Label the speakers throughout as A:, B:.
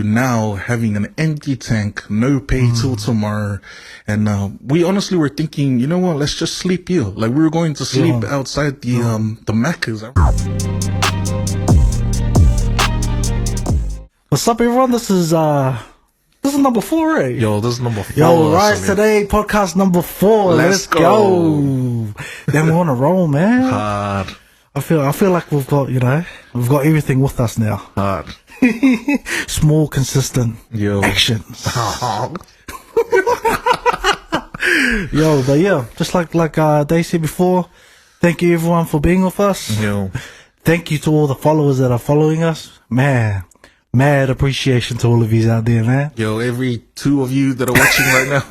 A: now having an empty tank, no pay till tomorrow. And we honestly were thinking, you know what, let's just sleep here. Like, we were going to sleep outside the Macca's.
B: What's up, everyone? This is number 4, eh?
A: Yo, this is number 4.
B: Yo, right, today, podcast number 4. Let's go. Then we're on a roll, man.
A: Hard.
B: I feel like we've got everything with us now.
A: Hard.
B: Small, consistent actions. Yo, but yeah, just like they said before, thank you everyone for being with us.
A: Yo.
B: Thank you to all the followers that are following us. Man, mad appreciation to all of you out there, man.
A: Yo, every 2 of you that are watching right now.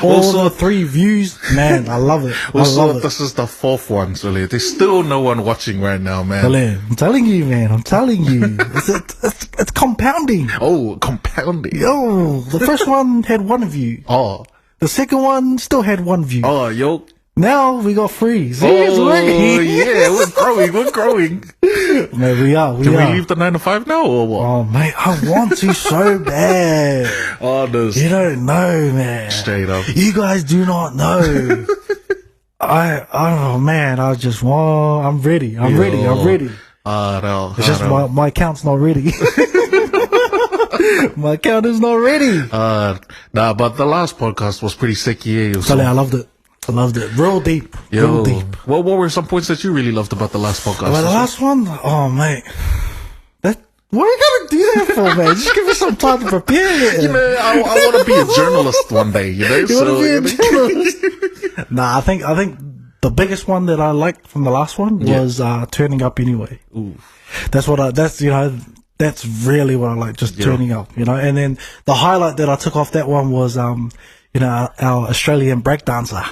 B: Also, the 3 views, man, I love it.
A: Also, this is the 4th one, so there's still no one watching right now, man.
B: I'm telling you, man. I'm telling you. It's compounding.
A: Oh, compounding.
B: Yo, the first one had 1 view.
A: Oh.
B: The second one still had 1 view.
A: Oh, yo.
B: Now we got 3. See,
A: yeah, we're growing.
B: Man, we are.
A: Can we leave the 9 to 5 now, or what?
B: Oh, mate, I want to so bad.
A: Oh, this.
B: You don't know, man.
A: Straight up.
B: You guys do not know. Oh, man, I'm ready. I'm ready.
A: No.
B: It's just my account's not ready. My account is not ready.
A: Nah, but the last podcast was pretty sick, yeah.
B: So I loved it. Real deep. Real deep.
A: What were some points that you really loved about the last podcast?
B: About the last one? Oh, mate. What are you going to do that for, man? Just give me some time to prepare.
A: You know, I want to be a journalist one day, you know?
B: You want to be a journalist? Nah, I think the biggest one that I liked from the last one was turning up anyway.
A: Ooh.
B: That's really what I like, just turning up, you know? And then the highlight that I took off that one was, our Australian breakdancer.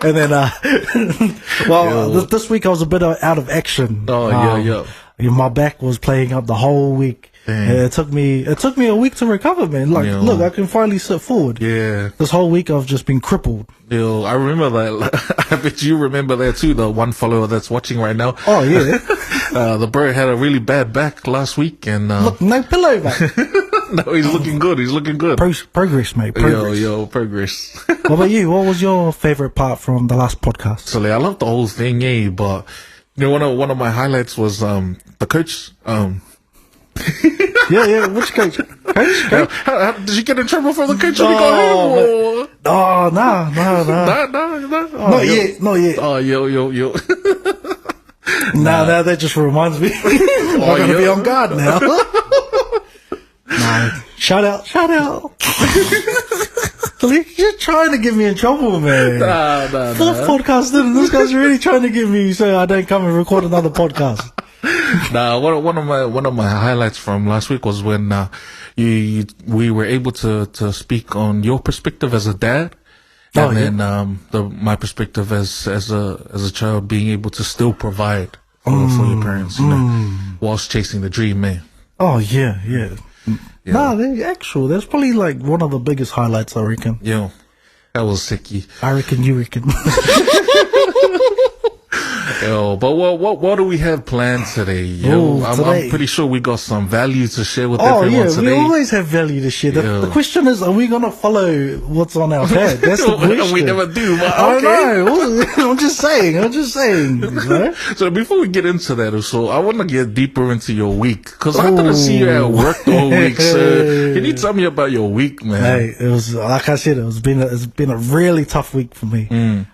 B: And then, this week I was a bit out of action.
A: Oh,
B: My back was playing up the whole week. It took me a week to recover, man. Like, look, I can finally sit forward.
A: Yeah.
B: This whole week I've just been crippled.
A: Yo, I remember that. I bet you remember that too, the one follower that's watching right now.
B: Oh, yeah.
A: The bird had a really bad back last week and,
B: look, no pillow back.
A: No, he's looking good.
B: Progress, mate. Progress.
A: Yo, progress.
B: What about you? What was your favorite part from the last podcast?
A: So, I love the whole thing, but you know, one of my highlights was the coach.
B: Yeah. Which coach? Coach?
A: How, did you get in trouble for the coach when you got home?
B: Oh, no.
A: Oh,
B: Not yet.
A: Oh, yo.
B: Nah, that just reminds me. I'm going to be on guard now. Nah, shout out. You're trying to get me in trouble, man.
A: Nah.
B: 4th podcast in, this guy's really trying to get me so I don't come and record another podcast.
A: Nah, one of my highlights from last week was when we were able to speak on your perspective as a dad, and then my perspective as a child being able to still provide for your parents, you know, whilst chasing the dream, man.
B: Oh yeah. Nah, that's probably like one of the biggest highlights, I reckon.
A: Yo, that was sicky.
B: I reckon you reckon.
A: Yo, but what do we have planned today? Yo, I'm pretty sure we got some value to share with everyone today.
B: We always have value to share. The question is, are we gonna follow what's on our pad? That's the question.
A: We never do. But
B: I know. I'm just saying. You know?
A: So before we get into that, so I want to get deeper into your week because I didn't see you at work the whole week. So can you tell me about your week, man?
B: Hey, it was like I said, it's been a really tough week for me.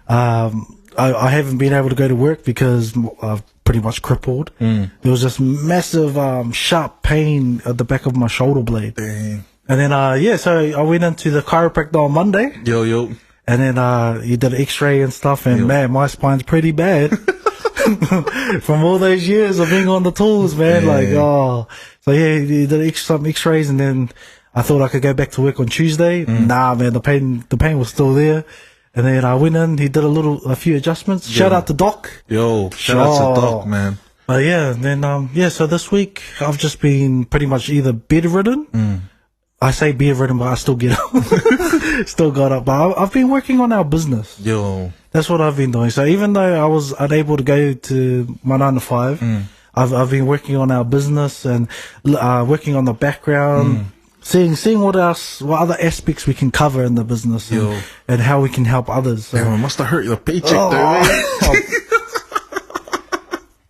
B: I haven't been able to go to work because I've pretty much crippled. There was this massive, sharp pain at the back of my shoulder blade.
A: Dang.
B: And then, so I went into the chiropractor on Monday.
A: Yo.
B: And then, he did an x-ray and stuff. And man, my spine's pretty bad. From all those years of being on the tools, man. So he did some x-rays and then I thought I could go back to work on Tuesday. Nah, man, the pain was still there. And then I went in, he did a few adjustments. Shout out to Doc.
A: Yo, shout out to Doc, man.
B: But so this week I've just been pretty much either bedridden. I say bedridden, but I still get up. Still got up. But I've been working on our business.
A: Yo.
B: That's what I've been doing. So even though I was unable to go to my 9 to 5, I've been working on our business and working on the background, seeing what other aspects we can cover in the business and how we can help others. So,
A: Damn, it must have hurt your paycheck though, man.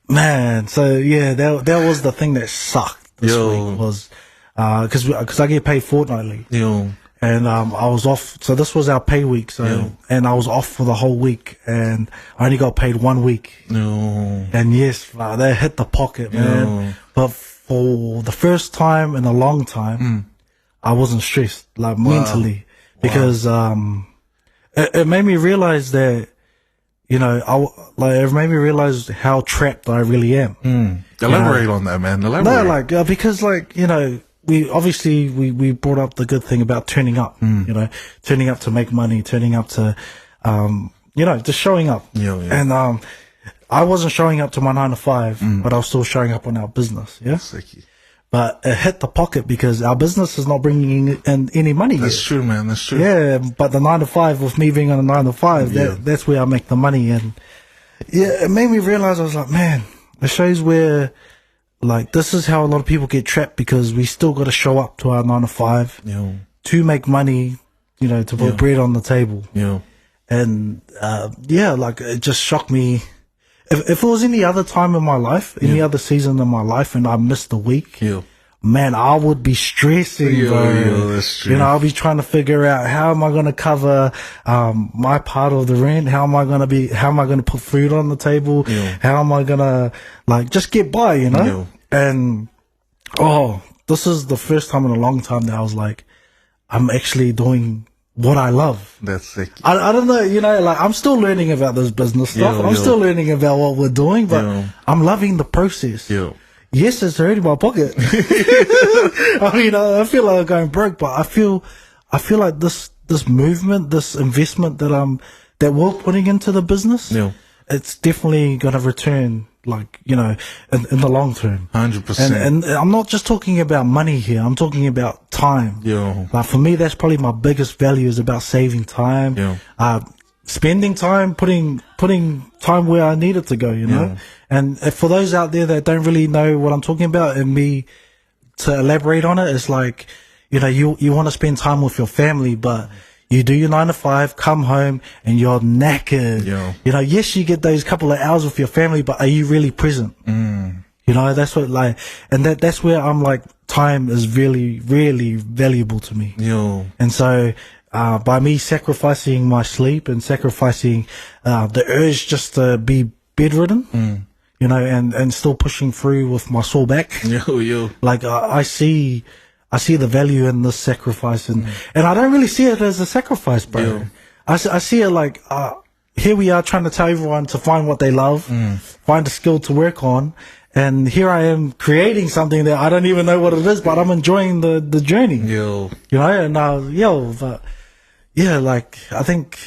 B: Man, so yeah, that was the thing that sucked this week was, cause I get paid fortnightly. And, I was off, so this was our pay week, and I was off for the whole week, and I only got paid 1 week. And yes, that hit the pocket, man. But for the first time in a long time, I wasn't stressed, like mentally, because, it made me realize that, you know, it made me realize how trapped I really am.
A: Elaborate on that, man. Elaborate.
B: No, because you know, we brought up the good thing about turning up, you know, turning up to make money, turning up to, you know, just showing up. And, I wasn't showing up to my 9 to 5, but I was still showing up on our business. Yeah.
A: Sicky.
B: But it hit the pocket because our business is not bringing in any money yet.
A: That's true, man. That's true.
B: Yeah, but the 9 to 5, with me being on a 9 to 5, that's where I make the money. And yeah, it made me realize, I was like, man, it shows where, like, this is how a lot of people get trapped, because we still got to show up to our 9 to 5 to make money, you know, to put bread on the table. And, like, it just shocked me. If it was any other time in my life, any other season in my life, and I missed a week, man, I would be stressing, bro.
A: That's true.
B: You know, I'll be trying to figure out how am I going to cover, my part of the rent? How am I going to put food on the table? How am I going to, like, just get by, you know? And, this is the first time in a long time that I was like, I'm actually doing what I love.
A: That's sick.
B: I don't know, you know, like, I'm still learning about this business stuff. I'm still learning about what we're doing, but I'm loving the process. Yes, it's hurting my pocket. I mean, I feel like I'm going broke, but I feel like this movement, this investment that we're putting into the business, it's definitely going to return, like, you know, in the long term.
A: 100%.
B: And I'm not just talking about money here. I'm talking about time. Like, for me, that's probably my biggest value, is about saving time, spending time, putting time where I need it to go, you know? And for those out there that don't really know what I'm talking about, and me to elaborate on it, it's like, you know, you want to spend time with your family, but you do your 9 to 5, come home, and you're knackered. You know, yes, you get those couple of hours with your family, but are you really present? You know, that's what, like, and that's where I'm like, time is really, really valuable to me. And so, by me sacrificing my sleep and sacrificing, the urge just to be bedridden, you know, and still pushing through with my sore back. Like, I see the value in this sacrifice, and I don't really see it as a sacrifice, bro. I see it like, here we are trying to tell everyone to find what they love, find a skill to work on. And here I am creating something that I don't even know what it is, but I'm enjoying the journey. You know, and, but yeah, like, I think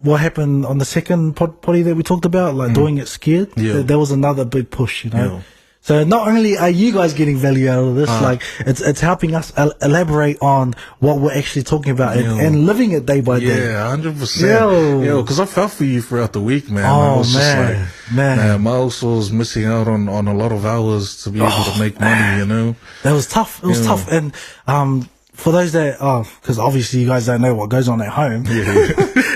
B: what happened on the second potty that we talked about, like doing it scared, there was another big push, you know. So not only are you guys getting value out of this, like, it's helping us elaborate on what we're actually talking about and living it day by day.
A: 100%. Because I felt for you throughout the week, man.
B: Oh,
A: man. I also was missing out on a lot of hours to be able to make money, you know.
B: That was tough. It was tough. And, for those that, cause obviously you guys don't know what goes on at home.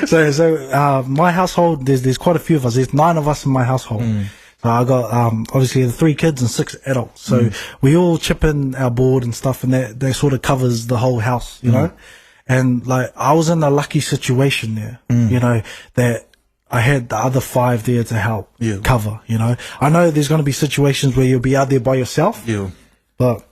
B: So, my household, there's quite a few of us. There's 9 of us in my household. So I got, obviously the 3 kids and 6 adults. So we all chip in our board and stuff, and that sort of covers the whole house, you know? And like, I was in a lucky situation there, you know, that I had the other 5 there to help cover, you know? I know there's going to be situations where you'll be out there by yourself, but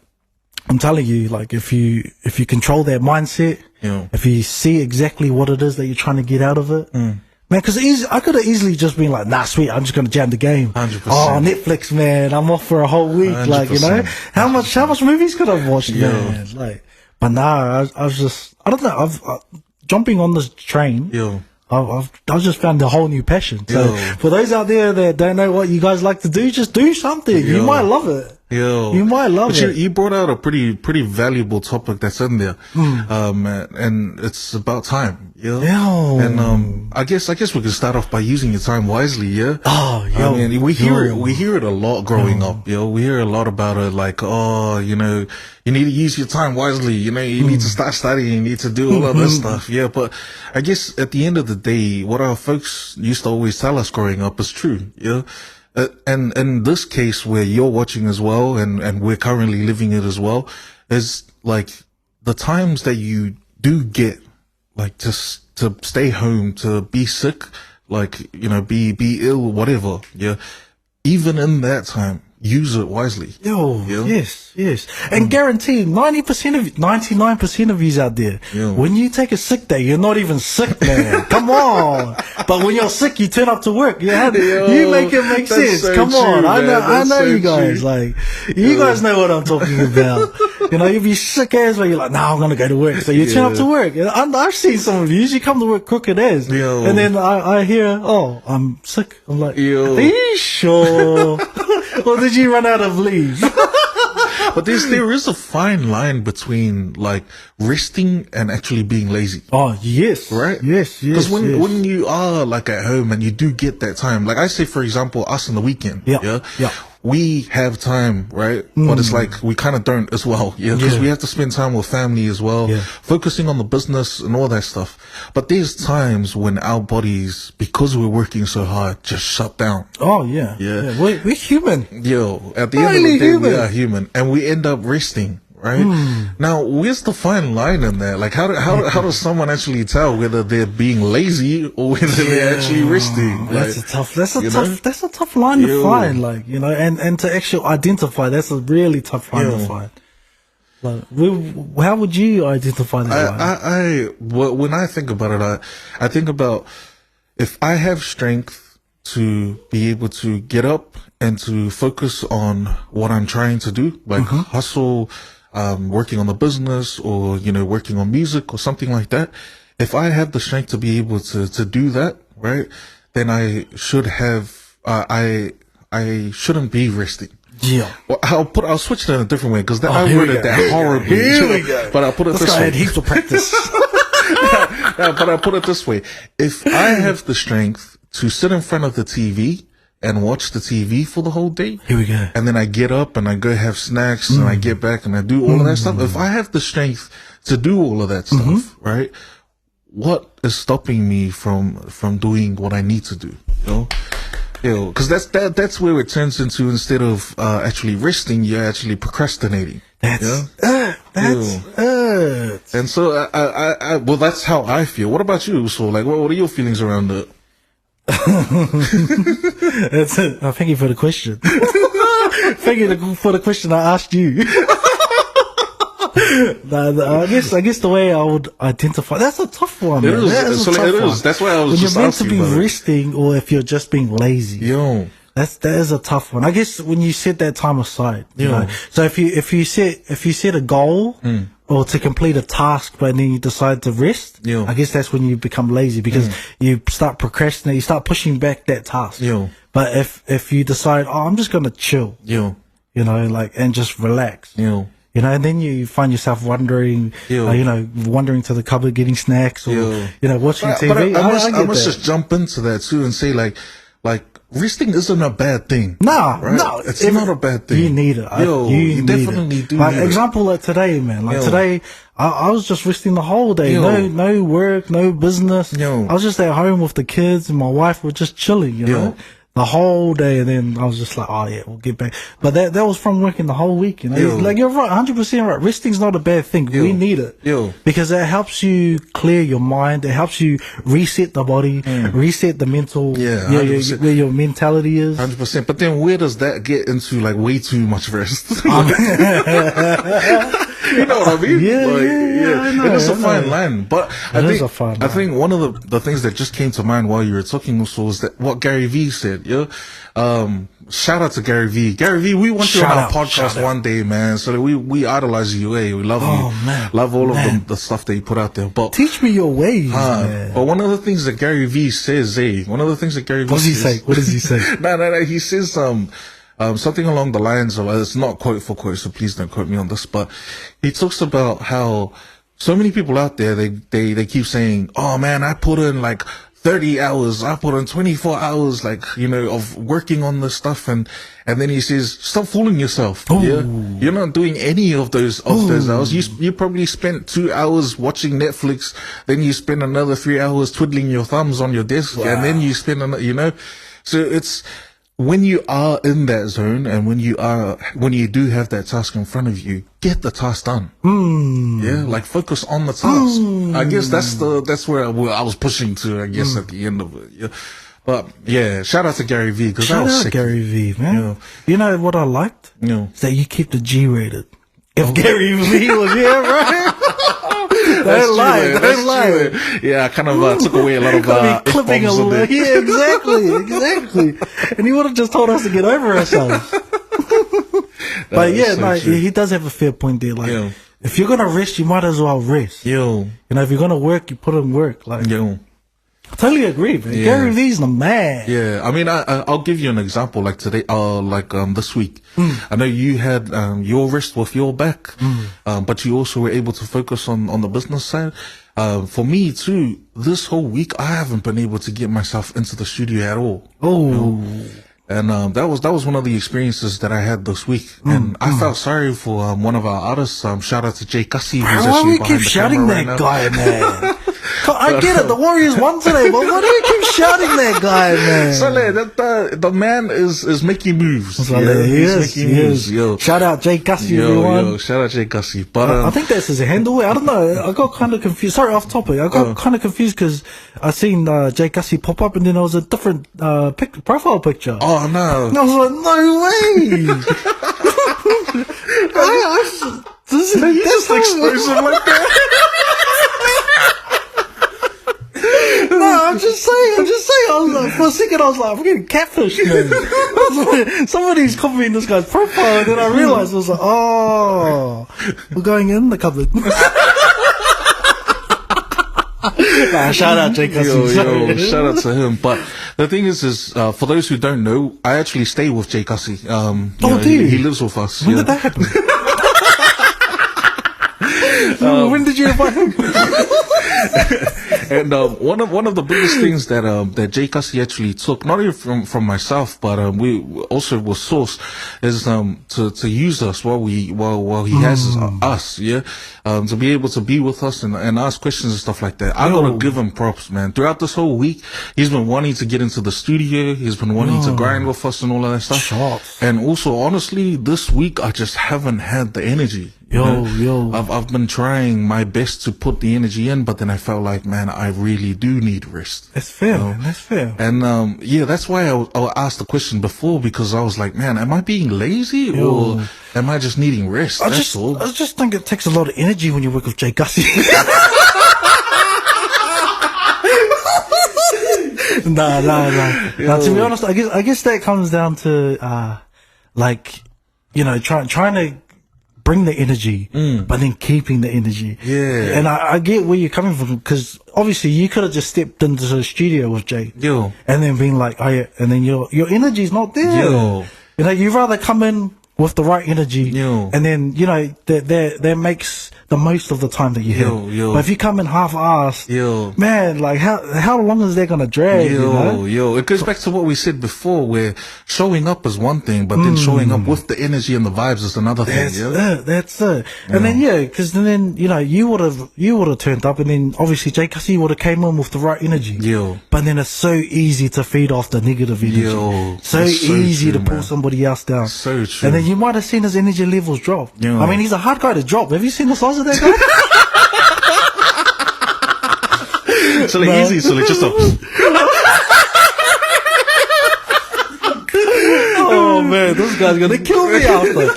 B: I'm telling you, like, if you control that mindset, if you see exactly what it is that you're trying to get out of it, man, because I could have easily just been like, nah, sweet, I'm just going to jam the game.
A: 100%.
B: Oh, Netflix, man, I'm off for a whole week. 100%. Like, you know, how much movies could I watch, man? Like, but nah, I was just, I don't know, I've jumping on this train. I've just found a whole new passion. So for those out there that don't know what you guys like to do, just do something. You might love it. You might love it.
A: You brought out a pretty valuable topic that's in there. And it's about time. Yeah.
B: Yo.
A: And I guess we could start off by using your time wisely. Yeah.
B: Oh, yo.
A: I mean, we hear it a lot growing up. Yo, we hear a lot about it. Like, oh, you know, you need to use your time wisely. You know, you need to start studying. You need to do all of this stuff. Yeah. But I guess at the end of the day, what our folks used to always tell us growing up is true. Yeah. And in this case where you're watching as well, and we're currently living it as well, is like the times that you do get, like, just to stay home, to be sick, like, you know, be ill, whatever. Yeah. Even in that time, use it wisely.
B: Yo, yes. And guarantee 99% of yous out there, when you take a sick day, you're not even sick, man. Come on. But when you're sick, you turn up to work. You make it make sense.
A: So
B: Come
A: true,
B: on.
A: man.
B: I know
A: so
B: you guys.
A: True.
B: Like, you guys know what I'm talking about. You know, you'll be sick as well. You're like, I'm going to go to work. So you turn up to work. And I've seen some of you come to work crooked as. And then I hear, oh, I'm sick. I'm like, are you sure? Or did you run out of leave?
A: But there is a fine line between like resting and actually being lazy.
B: Oh, yes.
A: Right?
B: Yes.
A: Because when you are like at home and you do get that time, like I say, for example, us on the weekend. Yeah. We have time, right? But it's like we kind of don't as well. Yeah. Because we have to spend time with family as well, focusing on the business and all that stuff. But there's times when our bodies, because we're working so hard, just shut down.
B: Oh, yeah. We're human.
A: Yo, at the end of the day, we are human, and we end up resting. Right? Now, where's the fine line in that? Like, how does someone actually tell whether they're being lazy or whether they're actually resting?
B: That's a tough line to find. Like, you know, and to actually identify, that's a really tough line to find. Like, how would you identify that line?
A: When I think about it, I think about if I have strength to be able to get up and to focus on what I'm trying to do, like hustle, working on the business, or, you know, working on music or something like that. If I have the strength to be able to do that, right, then I should have, I shouldn't be resting.
B: Yeah.
A: Well, I'll switch it in a different way, because I worded that horribly.
B: Here we go.
A: But I'll put it this way.
B: I had heaps of practice.
A: But I'll put it this way. If I have the strength to sit in front of the TV and watch the TV for the whole day.
B: Here we go.
A: And then I get up and I go have snacks and I get back and I do all of that stuff. If I have the strength to do all of that stuff, right? What is stopping me from doing what I need to do? You know, because that's where it turns into, instead of actually resting, you're actually procrastinating.
B: That's
A: And so well, that's how I feel. What about you? So, like, what are your feelings around it?
B: That's it. Thank you for the question. Thank you for the question I asked you. I guess the way I would identify, that's a tough one.
A: It is. That's why I was
B: when
A: just
B: you're meant to
A: asking
B: be resting, or if you're just being lazy. That is a tough one. I guess when you set that time aside, you know. So if you set a goal or to complete a task, but then you decide to rest, I guess that's when you become lazy, because you start procrastinating, you start pushing back that task. But if you decide, I'm just gonna chill, you know, like, and just relax, you know, and then you find yourself wandering, wandering to the cupboard, getting snacks, or you know, watching TV.
A: But I must just jump into that too and say, like resting isn't a bad thing.
B: No,
A: it's not a bad thing.
B: You need it.
A: You definitely do.
B: Like,
A: need
B: example, like today, man. Like today, I was just resting the whole day. No work, no business. I was just at home with the kids, and my wife was just chilling. You know. The whole day, and then I was just like, oh yeah, we'll get back. But that was from working the whole week, you know. Like, you're right, 100% right. Resting's not a bad thing. We need it. Because it helps you clear your mind. It helps you reset the body, reset the mental, where your mentality is.
A: 100%. But then where does that get into, like, way too much rest? You know what I mean?
B: I know.
A: It is a fine line. But I think one of the things that just came to mind while you were talking also was that what Gary Vee said. Shout out to Gary Vee. Gary Vee, we want you on our podcast one day, man. So that we idolize you. We love you.
B: Man.
A: Love all of the stuff that you put out there. But
B: teach me your ways, man.
A: But one of the things that Gary Vee says, what does
B: he say? What does he say?
A: No. He says something along the lines of, it's not quote for quote, so please don't quote me on this, but he talks about how so many people out there, they keep saying, oh man, I put in like 30 hours, I put in 24 hours, like, of working on this stuff. And then he says, stop fooling yourself.
B: Ooh.
A: Yeah. You're not doing any of those hours. You probably spent 2 hours watching Netflix. Then you spend another 3 hours twiddling your thumbs on your desk. Wow. And then you spend another, so it's, when you are in that zone and when you do have that task in front of you, get the task done. Yeah, like focus on the task. I guess that's where I was pushing to, I guess, at the end of it. Yeah. But yeah, shout out to Gary V, because that was sick.
B: Gary V, man.
A: Yeah.
B: You know what I liked?
A: Yeah.
B: Is that you keep the G rated. If Gary V was here, right? Don't lie.
A: Yeah, I kind of took away a lot of
B: clipping a little. Yeah, exactly. And he would have just told us to get over ourselves. But yeah, he does have a fair point there. Like, if you're gonna rest, you might as well rest.
A: Yo.
B: If you're gonna work, you put in work. Like, I totally agree, man. Yeah. Gary V's the man.
A: Yeah, I mean, I'll give you an example. Like today, this week, I know you had your rest with your back, but you also were able to focus on the business side. For me too, this whole week I haven't been able to get myself into the studio at all.
B: Oh.
A: And that was one of the experiences that I had this week, and I felt sorry for one of our artists. Shout out to Jay Cassie, who's actually behind the camera.
B: Why do we keep shouting that guy, man? I get it, the Warriors won today, but why do we keep shouting that guy, man?
A: So the man is making moves.
B: So, he's making moves. Yo. Shout out Jay Cassie, everyone.
A: Yo, shout out Jay Cassie. But
B: I think that's his handle. I don't know. I got kind of confused. Sorry, off topic. I got kind of confused because I seen Jay Cassie pop up, and then there was a different profile picture.
A: Oh no!
B: And I was like, no way!
A: You just expose him like that.
B: No, I'm just saying. I was like, for a second, I was like, I'm getting catfished, man. Somebody's copying this guy's profile, and then I realized, I was like, oh, we're going in the cupboard. Shout out Jake.
A: Shout out to him. But the thing is for those who don't know, I actually stay with Jay Cassie. He lives with us.
B: When did that happen? When did you invite him?
A: And one of the biggest things that Jay Cassie actually took, not even from myself, but we also was sourced, is to use us while he has us, to be able to be with us and ask questions and stuff like that. I gotta give him props, man. Throughout this whole week, he's been wanting to get into the studio. He's been wanting to grind with us and all of that stuff.
B: Shots.
A: And also, honestly, this week I just haven't had the energy. I've been trying my best to put the energy in, but then I felt like, man, I really do need rest.
B: That's fair, man. That's fair.
A: And that's why I asked the question before, because I was like, man, am I being lazy or am I just needing rest?
B: I just think it takes a lot of energy when you work with Jay Cassie. Nah. Now, to be honest, I guess that comes down to trying to bring the energy, but then keeping the energy.
A: Yeah.
B: And I get where you're coming from, because obviously you could have just stepped into the studio with Jay. And then been like, oh yeah, and then your energy's not there. You'd rather come in with the right energy, and then, that makes the most of the time that you have. But if you come in half-assed, man, like how long is that gonna drag?
A: It goes back to what we said before, where showing up is one thing, but then showing up with the energy and the vibes is another thing.
B: That's it. And then because then you would have turned up, and then obviously Jay Cassie would have came in with the right energy. But then it's so easy to feed off the negative energy. So easy to pull somebody else down.
A: So true.
B: And then you might have seen his energy levels drop. I mean, he's a hard guy to drop. Have you seen the size of that guy?
A: So easy, so just a...
B: Oh man, this guy's gonna kill me after.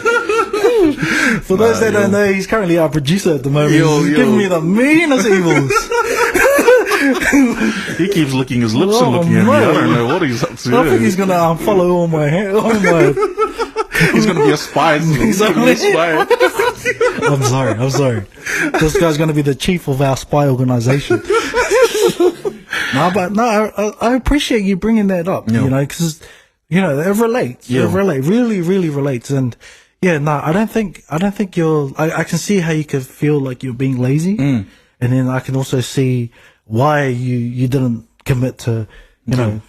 B: For those that don't know, he's currently our producer at the moment. He's giving me the meanest evils.
A: He keeps licking his lips and looking at me. I don't know what he's up to.
B: I think he's gonna unfollow all my
A: He's gonna be a spy. He's gonna be a spy.
B: I'm sorry. This guy's gonna be the chief of our spy organization. I appreciate you bringing that up. Because it relates. It really relates. And Yeah, no, I don't think I can see how you could feel like you're being lazy. And then I can also see why you didn't commit to,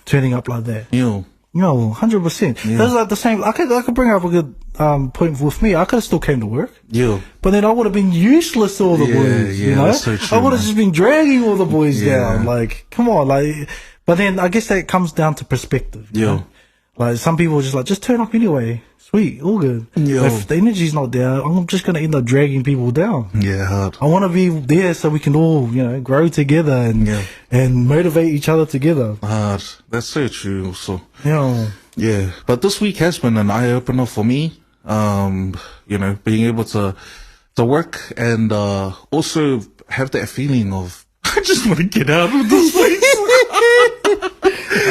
B: turning up like that.
A: Yeah.
B: No, 100%. That's like the same. I could bring up a good point with me. I could have still came to work.
A: Yeah.
B: But then I would have been useless to all the boys.
A: Yeah, that's so true,
B: I would have
A: man.
B: just been dragging all the boys down. Like, come on, like. But then I guess that comes down to perspective. you know? Like some people are just like, just turn up anyway. Sweet, all good.
A: Yeah.
B: If the energy's not there, I'm just gonna end up dragging people down.
A: Yeah, hard.
B: I want to be there so we can all, grow together and motivate each other together.
A: Hard. That's so true also.
B: Yeah.
A: But this week has been an eye opener for me. Being able to work and also have that feeling of I just want to get out of this place.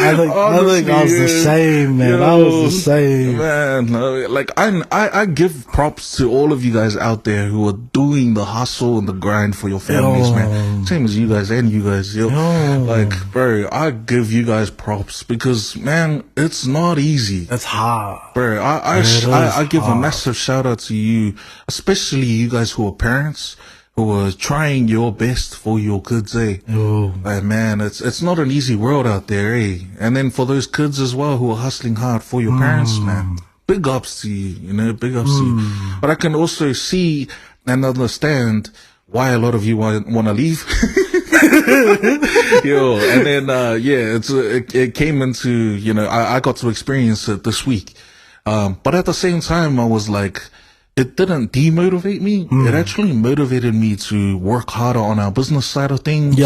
B: I think I was the same, man. I was the same.
A: Man, like I give props to all of you guys out there who are doing the hustle and the grind for your families, man. Same as you guys and you guys, Like, bro, I give you guys props because, man, it's not easy.
B: That's hard.
A: Bro, I give a massive shout out to you, especially you guys who are parents, who are trying your best for your kids, Like, man, it's not an easy world out there, And then for those kids as well who are hustling hard for your parents, man, big ups to you, big ups to you. But I can also see and understand why a lot of you want to leave. And then, it came into, I got to experience it this week. But at the same time, I was like, it didn't demotivate me. It actually motivated me to work harder on our business side of things.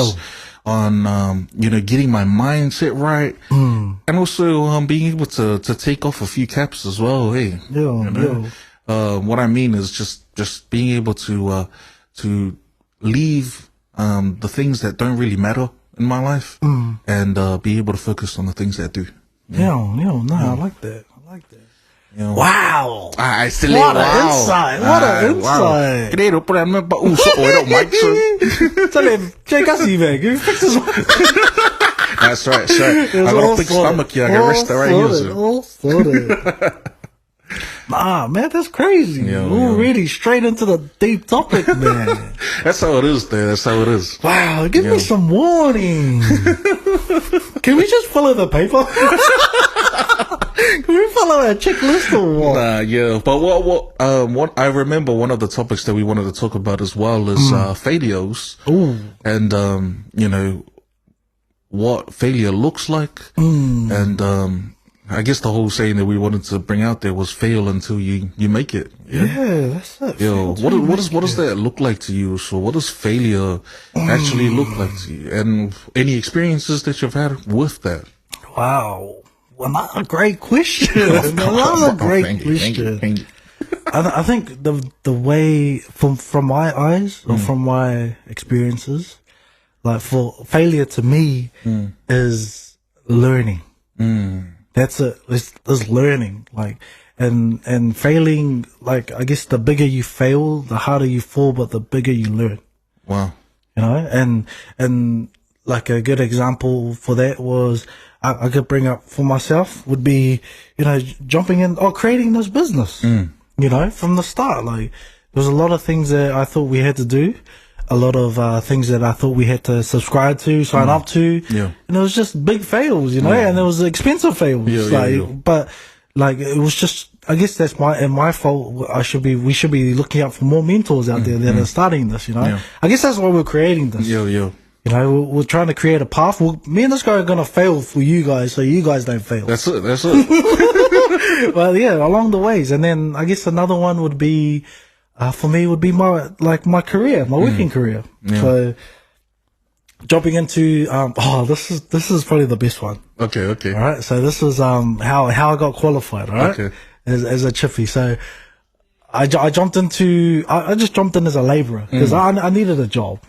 A: On, getting my mindset right. And also, being able to take off a few caps as well. What I mean is just being able to leave, the things that don't really matter in my life and, be able to focus on the things that do.
B: I like that. Wow. What an insight. What an insight.
A: Querido, para me pa uso oil mic.
B: Tell him, check us even. Give me fix this one.
A: That's right. I got a big stomach here. I can rest right here.
B: All sorted. Man, that's crazy. We're really straight into the deep topic, man.
A: That's how it is, there. That's how it is.
B: Wow, give me some warning. Can we just follow the paper? Can we follow a checklist or what?
A: But what I remember one of the topics that we wanted to talk about as well is failures. And what failure looks like. And I guess the whole saying that we wanted to bring out there was fail until you make it.
B: Yeah, that's it.
A: What does that look like to you? So what does failure actually look like to you? And any experiences that you've had with that?
B: Wow. Well, not a great question. Another great question.
A: Thank you.
B: I think the way from my eyes or from my experiences, like for failure to me is learning. That's it. It's learning. Like, and failing, like, I guess the bigger you fail, the harder you fall, but the bigger you learn.
A: Wow.
B: And like a good example for that was, I could bring up for myself would be, jumping in or creating this business, from the start. Like, there was a lot of things that I thought we had to do. A lot of things that I thought we had to subscribe to, sign up to. And it was just big fails, and it was expensive fails. But like, it was just, I guess that's my fault. We should be looking out for more mentors out there that are starting this, I guess that's why we're creating this. We're trying to create a path. Me and this guy are going to fail for you guys so you guys don't fail.
A: That's it.
B: Well, along the ways. And then I guess another one would be, for me would be my career, my working career. So jumping into, this is probably the best one.
A: Okay.
B: All right. So this is, how I got qualified. All right.
A: Okay.
B: As a chippy. So I jumped into, I just jumped in as a laborer because I needed a job.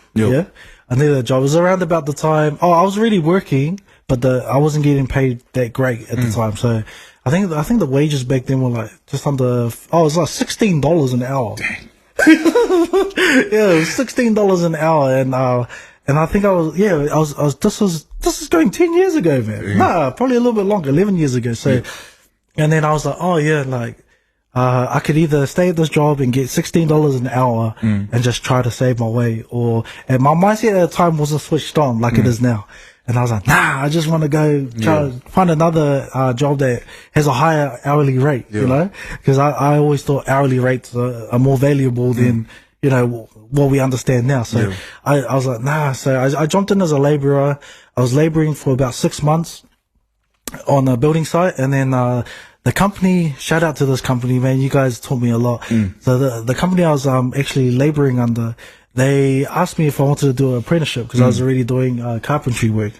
B: I needed a job. It was around about the time, I was really working, but I wasn't getting paid that great at the time. So I think the wages back then were like just under, it was like $16 an hour.
A: Dang.
B: It was $16 an hour. And I think this is going 10 years ago, man. Nah, probably a little bit longer, 11 years ago. So, and then I was like, I could either stay at this job and get $16 an hour and just try to save my way, and my mindset at the time wasn't switched on like it is now. And I was like, nah, I just want to go try to find another job that has a higher hourly rate, you know, because I always thought hourly rates are more valuable than, you know, what we understand now. So I was like, nah. So I jumped in as a laborer. I was laboring for about 6 months on a building site, and then the company, shout out to this company, man, you guys taught me a lot. So the company I was actually laboring under, they asked me if I wanted to do an apprenticeship because I was already doing carpentry work.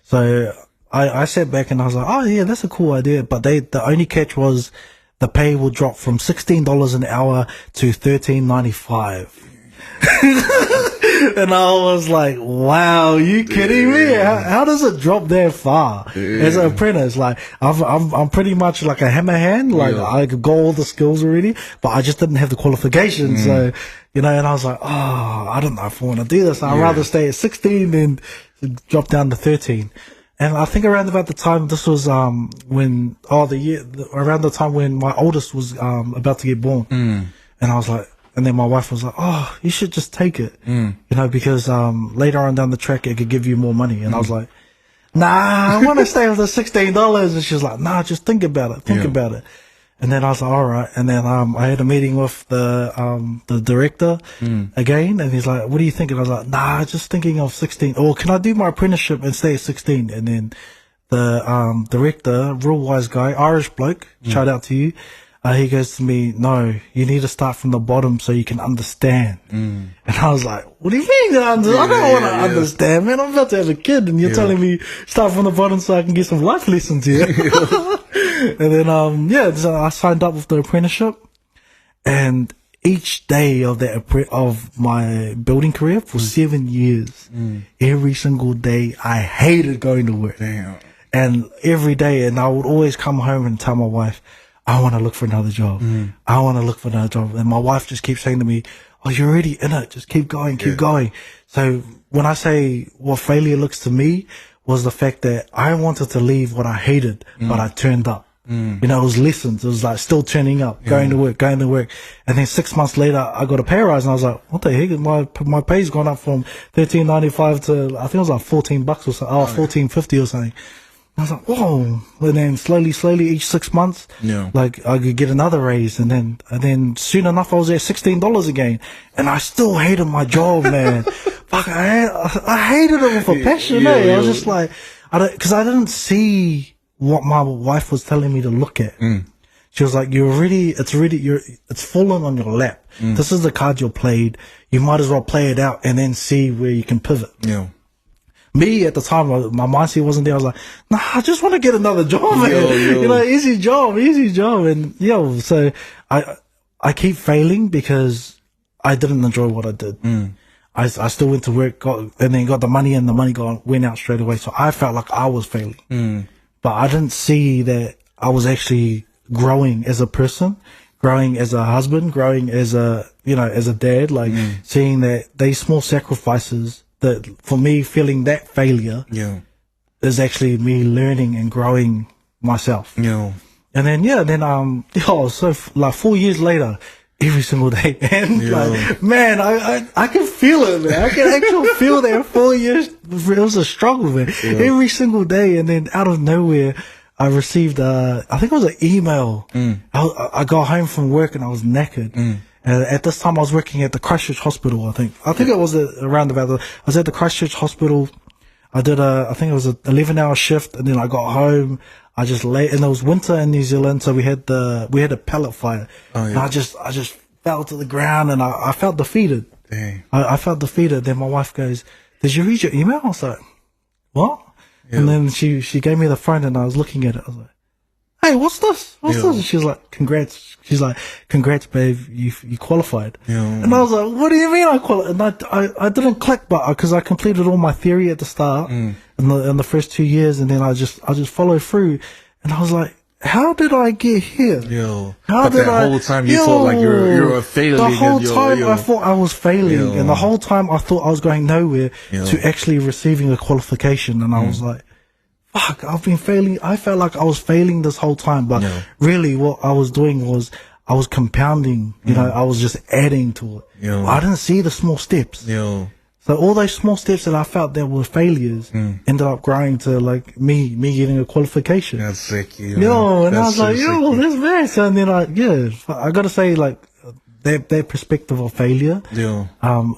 B: So I sat back and I was like, oh yeah, that's a cool idea. But the only catch was the pay will drop from $16 an hour to $13.95. And I was like, wow, you kidding me? How does it drop that far as an apprentice? Like, I'm pretty much like a hammer hand. Like, I could go all the skills already, but I just didn't have the qualifications. So, you know, and I was like, oh, I don't know if I want to do this. I'd rather stay at 16 than drop down to 13. And I think around about the time, this was, around the time when my oldest was, about to get born. And I was like, and then my wife was like, oh, you should just take it, you know, because, later on down the track, it could give you more money. And I was like, nah, I want to stay with the $16. And she was like, nah, just think about it. Think about it. And then I was like, all right. And then, I had a meeting with the director again. And he's like, what do you think? And I was like, nah, just thinking of 16. Or can I do my apprenticeship and stay at 16? And then the, director, real wise guy, Irish bloke, shout out to you. He goes to me, no, you need to start from the bottom so you can understand. And I was like, what do you mean? I don't want to understand, man. I'm about to have a kid and you're telling me start from the bottom so I can get some life lessons here. And then, so I signed up with the apprenticeship, and each day of of my building career for 7 years, every single day, I hated going to work.
A: Damn.
B: And every day, and I would always come home and tell my wife, I want to look for another job. I want to look for another job. And my wife just keeps saying to me, oh, you're already in it. Just keep going, keep going. So when I say what failure looks to me was the fact that I wanted to leave what I hated, but I turned up. You know, it was lessons. It was like still turning up, going to work. And then 6 months later, I got a pay rise, and I was like, what the heck? My pay's gone up from $13.95 to, I think it was like $14 or something, $14.50 or something. I was like, whoa. And then slowly, each 6 months, like I could get another raise. And then soon enough, I was at $16 again. And I still hated my job, man. Fuck, I hated it with a passion, I was just like, cause I didn't see what my wife was telling me to look at. She was like, it's fallen on your lap. This is the card you're played. You might as well play it out and then see where you can pivot. Me at the time, my mindset wasn't there. I was like, nah, I just want to get another job, man. You know, easy job. And so I keep failing because I didn't enjoy what I did. I still went to work, and then got the money, and the money went out straight away. So I felt like I was failing. But I didn't see that I was actually growing as a person, growing as a husband, growing as a dad, like seeing that these small sacrifices, that for me, feeling that failure is actually me learning and growing myself. And then, so like 4 years later, every single day, man, I can feel it, man. I can actually feel that 4 years, it was a struggle, man. Every single day. And then out of nowhere, I received, I think it was an email. I got home from work and I was knackered. And at this time, I was working at the Christchurch Hospital, I think. I think it was around about I was at the Christchurch Hospital. I did I think it was an 11-hour shift, and then I got home. I just lay, and it was winter in New Zealand, so we had a pellet fire. And I just fell to the ground, and I felt defeated.
A: Dang.
B: I felt defeated. Then my wife goes, "Did you read your email?" I was like, "What?" And then she gave me the phone, and I was looking at it. I was like, hey, what's this? What's this? And she's like, congrats. She's like, congrats, babe. You qualified. And I was like, what do you mean I qualified? And I didn't click, but because I completed all my theory at the start in the first 2 years, and then I just followed through, and I was like, how did I get here?
A: How did that whole time you thought like you're a failure.
B: The whole time I thought I was failing, and the whole time I thought I was going nowhere to actually receiving a qualification, and I was like, fuck, I've been failing. I felt like I was failing this whole time, but really what I was doing was I was compounding, you know, I was just adding to it.
A: Yeah.
B: I didn't see the small steps.
A: Yeah.
B: So all those small steps that I felt that were failures ended up growing to like me getting a qualification.
A: That's sick.
B: Yo, and I was like, yo, that's very. So and then I gotta say, like, that perspective of failure, it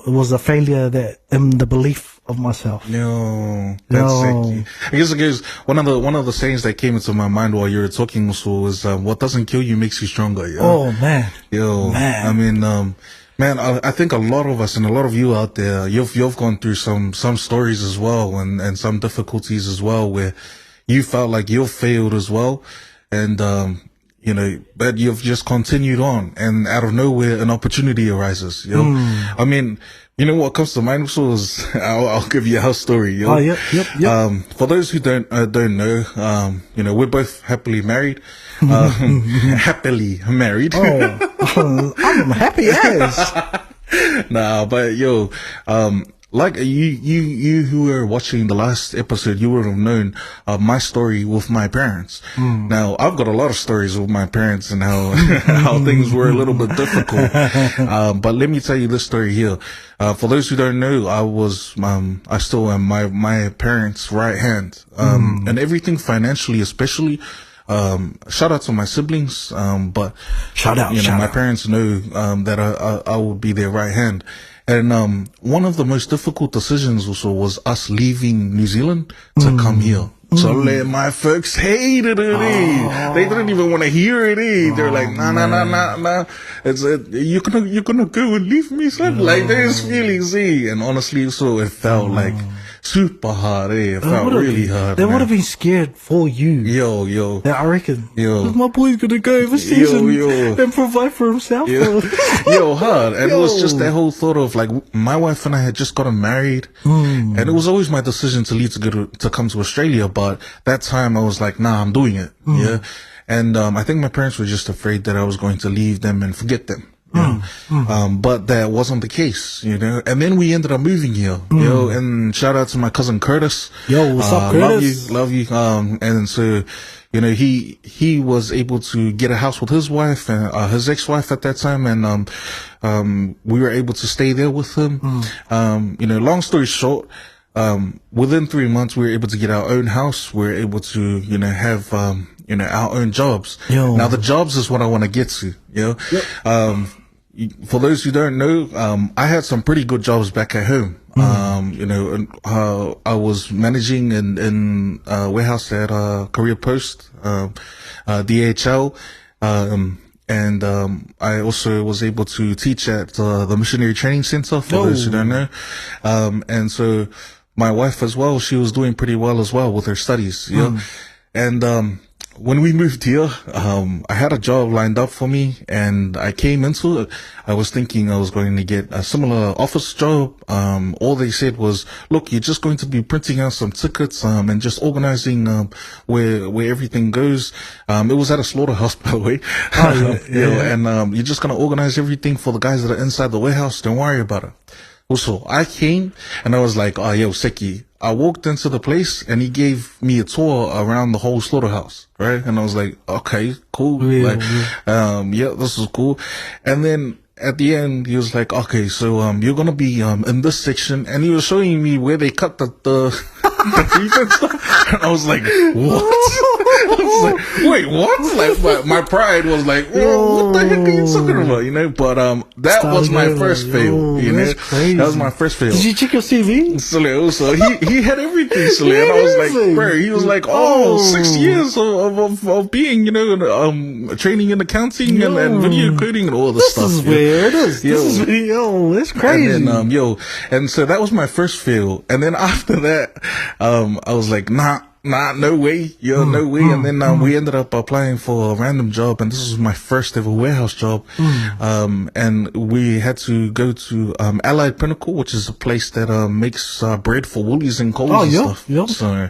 B: was a failure that in the belief of myself.
A: That's sick. I guess one of the sayings that came into my mind while you were talking also was, what doesn't kill you makes you stronger. Yeah?
B: Oh man.
A: I mean, man, I think a lot of us and a lot of you out there, you've gone through some stories as well and some difficulties as well where you felt like you've failed as well. And, you know, but you've just continued on, and out of nowhere, an opportunity arises. You know, I mean, you know what comes to mind also is, I'll give you a house story. You know?
B: Oh, yep.
A: For those who don't know, you know, we're both happily married. Happily married.
B: Oh, I'm happy as.
A: Nah, but yo, like you who were watching the last episode, you would have known my story with my parents. Now, I've got a lot of stories with my parents and how how things were a little bit difficult. But let me tell you this story here. For those who don't know, I still am my parents' right hand. And everything financially, especially. Shout out to my siblings. But my parents know that I will be their right hand. And one of the most difficult decisions also was us leaving New Zealand to come here. So my folks hated it. They didn't even want to hear it. They're like, nah. You're gonna go and leave me, son. Like, there's feelings. And honestly, so it felt like super hard. It felt really hard.
B: They would have been scared for you.
A: Yo.
B: Yeah, I reckon. My boy's gonna go overseas and provide for himself.
A: Hard. And it was just that whole thought of like, my wife and I had just gotten married, and it was always my decision to leave to come to Australia. But that time I was like, nah, I'm doing it. Yeah. And I think my parents were just afraid that I was going to leave them and forget them. But that wasn't the case, you know. And then we ended up moving here, and shout out to my cousin Curtis.
B: Yo, what's up, Curtis?
A: Love you. And so, you know, he was able to get a house with his wife and his ex-wife at that time, and we were able to stay there with him. You know, long story short, within 3 months we were able to get our own house. We were able to, you know, have our own jobs. Now the jobs is what I want to get to. For those who don't know, I had some pretty good jobs back at home. You know, I was managing in warehouse at Career Post, DHL, and I also was able to teach at the Missionary Training Center, for those who don't know. And so my wife as well, she was doing pretty well as well with her studies. And when we moved here, I had a job lined up for me, and I came into it. I was thinking I was going to get a similar office job. All they said was, look, you're just going to be printing out some tickets, and just organizing, where everything goes. It was at a slaughterhouse, by the way. And, you're just going to organize everything for the guys that are inside the warehouse. Don't worry about it. Also, I came and I was like, oh, yo, Seki. I walked into the place and he gave me a tour around the whole slaughterhouse, right? And I was like, okay, cool. This is cool. And then at the end, he was like, okay, so, you're going to be, in this section. And he was showing me where they cut the beef and stuff. And I was like, what? I was like, wait, what? Like, my pride was like, what the heck are you talking about? You know, but, that was my first fail, you know?
B: Crazy.
A: That was my first fail.
B: Did you check your CV?
A: So he had everything, and I was like, bro, he was like, 6 years of being, you know, training in accounting and video coding and all this stuff.
B: This is where it is. That's crazy.
A: And then, and so that was my first fail. And then after that, I was like, nah, no way, no way. And then we ended up applying for a random job, and this was my first ever warehouse job. And we had to go to Allied Pinnacle, which is a place that makes bread for Woolies and Coles and stuff. So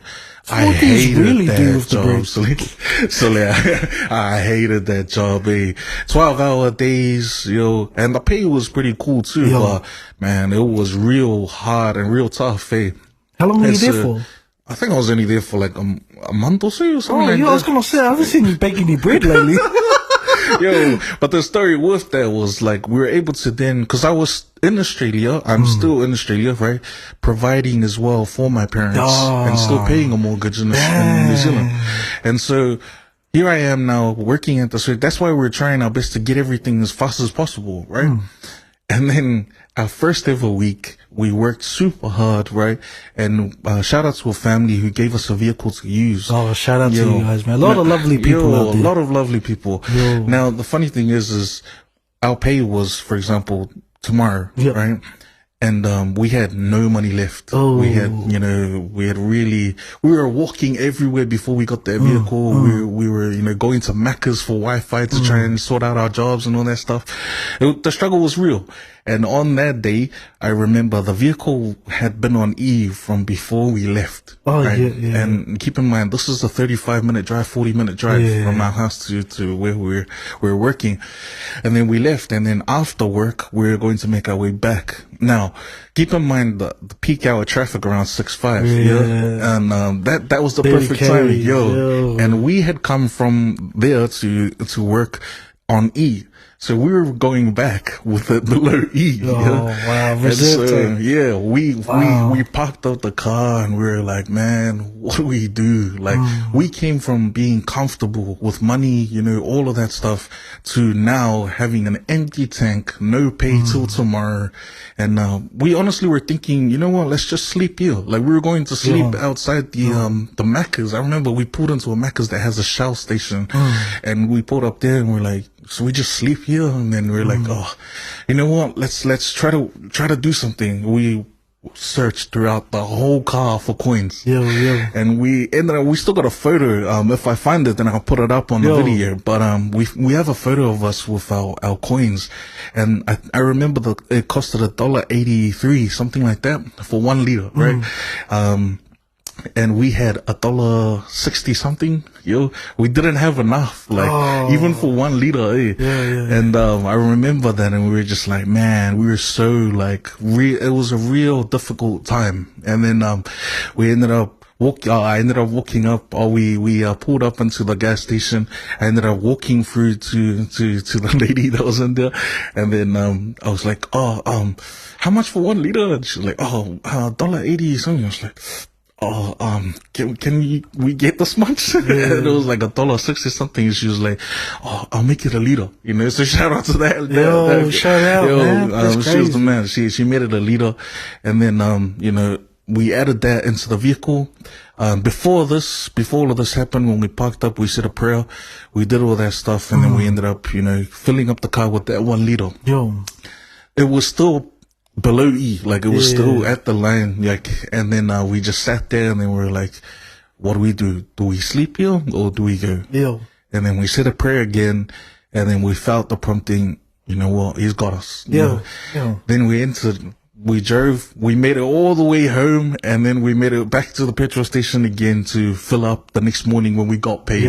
A: I hated that job. So I hated that job. 12-hour days, and the pay was pretty cool too. But man, it was real hard and real tough.
B: How long were you there for?
A: I think I was only there for like a month or so or something like that.
B: I was going to say, I haven't seen you baking any bread lately.
A: Yo, but the story with that was like, we were able to then, cause I was in Australia, I'm still in Australia, right? Providing as well for my parents and still paying a mortgage in New Zealand. And so here I am now working at so that's why we're trying our best to get everything as fast as possible, right? And then our first ever week, we worked super hard, right? And shout out to a family who gave us a vehicle to use.
B: Oh, shout out to you guys, man. A lot of lovely people out there.
A: A lot of lovely people. Now, the funny thing is our pay was, for example, tomorrow, right? And we had no money left. We had, we were walking everywhere before we got that vehicle. We were, going to Macca's for Wi-Fi to try and sort out our jobs and all that stuff. The struggle was real. And on that day, I remember the vehicle had been on E from before we left. Right? And keep in mind, this is a 35-minute drive, 40-minute drive from our house to where we were working. And then we left. And then after work, we were going to make our way back. Now, keep in mind the peak hour traffic around 6:05. And that was the perfect time. And we had come from there to work on E. So we were going back with it below E.
B: Wow.
A: We parked out the car and we were like, man, what do we do? Like, we came from being comfortable with money, all of that stuff, to now having an empty tank, no pay till tomorrow. And we honestly were thinking, you know what, let's just sleep here. Like, we were going to sleep outside the Macca's. I remember we pulled into a Macca's that has a Shell station, and we pulled up there and we're like, so we just sleep here. And then we're like, oh, you know what, let's try to do something. We searched throughout the whole car for coins. And we still got a photo. If I find it, then I'll put it up on the video. But we have a photo of us with our coins. And I remember it costed $1.83, something like that, for 1 liter, right? And we had $1.60 something. We didn't have enough, like, even for 1 liter. And I remember that, and we were just like, man, we were so like, it was a real difficult time. And then we ended up I ended up walking up, or we pulled up into the gas station. I ended up walking through to the lady that was in there. And then, I was like, how much for 1 liter? And she was like, $1.80 something. I was like, can we get this much? And it was like $1.60 something. And she was like, I'll make it a liter. So shout out to that.
B: Shout out, man.
A: She was the man. She made it a liter. And then, we added that into the vehicle. Before all of this happened, when we parked up, we said a prayer. We did all that stuff. And then we ended up, filling up the car with that 1 liter. It was still below E, like, it was still at the line, like, and then we just sat there, and then we were like, what do we do? Do we sleep here or do we go? And then we said a prayer again, and then we felt the prompting, you know what, he's got us. Then we drove, we made it all the way home, and then we made it back to the petrol station again to fill up the next morning when we got paid,